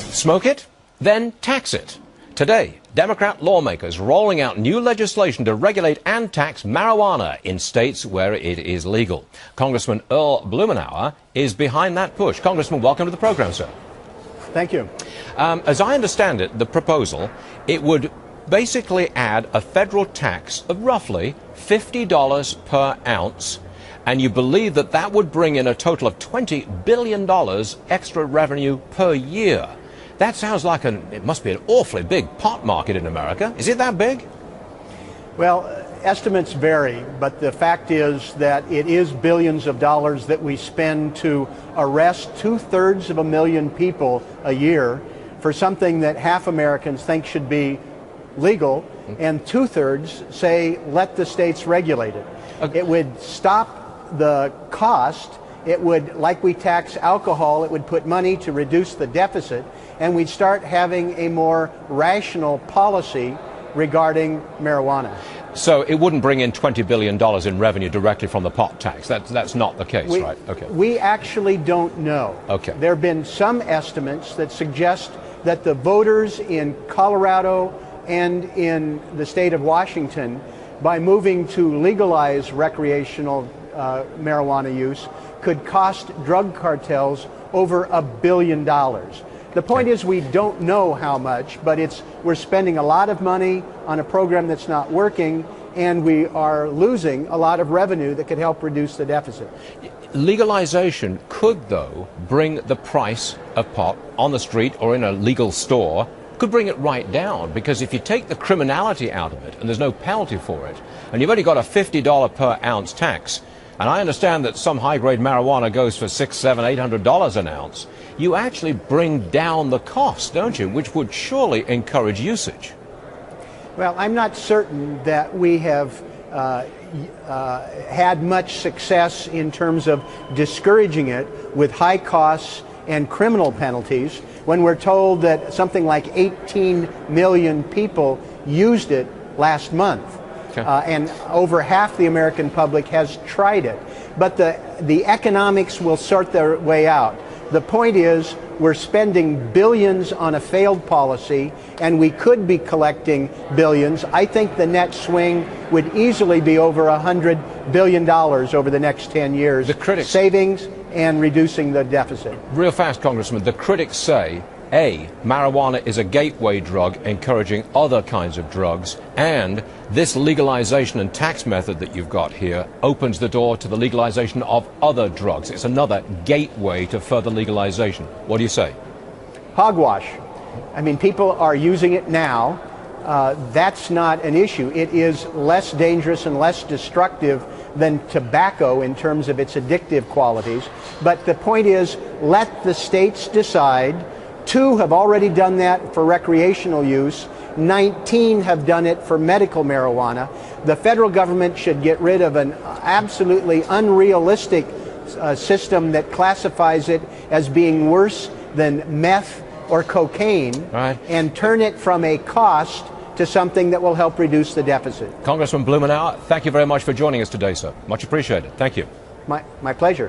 Smoke it, then tax it. Today, Democrat lawmakers rolling out new legislation to regulate and tax marijuana in states where it is legal. Congressman Earl Blumenauer is behind that push. Congressman, welcome to the program, sir. Thank you. As I understand it, the proposal, it would basically add a federal tax of roughly $50 per ounce, and you believe that that would bring in a total of $20 billion extra revenue per year. That sounds like it must be an awfully big pot market in America. Is it that big? Well, estimates vary, but the fact is that it is billions of dollars that we spend to arrest 2/3 of a million people a year for something that half Americans think should be legal, and 2/3 say let the states regulate it. Okay. It would stop the cost. It would, like we tax alcohol, it would put money to reduce the deficit, and we'd start having a more rational policy regarding marijuana. So it wouldn't bring in $20 billion in revenue directly from the pot tax. That's not the case, right? Okay. We actually don't know. Okay. There have been some estimates that suggest that the voters in Colorado and in the state of Washington, by moving to legalize recreational marijuana use, could cost drug cartels over $1 billion. The point is we don't know how much, but we're spending a lot of money on a program that's not working, and we are losing a lot of revenue that could help reduce the deficit. Legalization could, though, bring the price of pot on the street or in a legal store, could bring it right down, because if you take the criminality out of it and there's no penalty for it, and you've only got a $50 per ounce tax, and I understand that some high-grade marijuana goes for $600, $700, $800 an ounce, you actually bring down the cost, don't you, which would surely encourage usage. Well, I'm not certain that we have had much success in terms of discouraging it with high costs and criminal penalties when we're told that something like 18 million people used it last month. Okay. And over half the American public has tried it. But the economics will sort their way out. The point is, we're spending billions on a failed policy, and we could be collecting billions. I think the net swing would easily be over $100 billion over the next 10 years. The critics, savings and reducing the deficit. Real fast, Congressman, the critics say, A, marijuana is a gateway drug encouraging other kinds of drugs, and this legalization and tax method that you've got here opens the door to the legalization of other drugs. It's another gateway to further legalization. What do you say? Hogwash. I mean, people are using it now. That's not an issue. It is less dangerous and less destructive than tobacco in terms of its addictive qualities. But the point is, let the states decide. 2 have already done that for recreational use. 19 have done it for medical marijuana. The federal government should get rid of an absolutely unrealistic system that classifies it as being worse than meth or cocaine, right, and turn it from a cost to something that will help reduce the deficit. Congressman Blumenauer, thank you very much for joining us today, sir. Much appreciated. Thank you. My pleasure.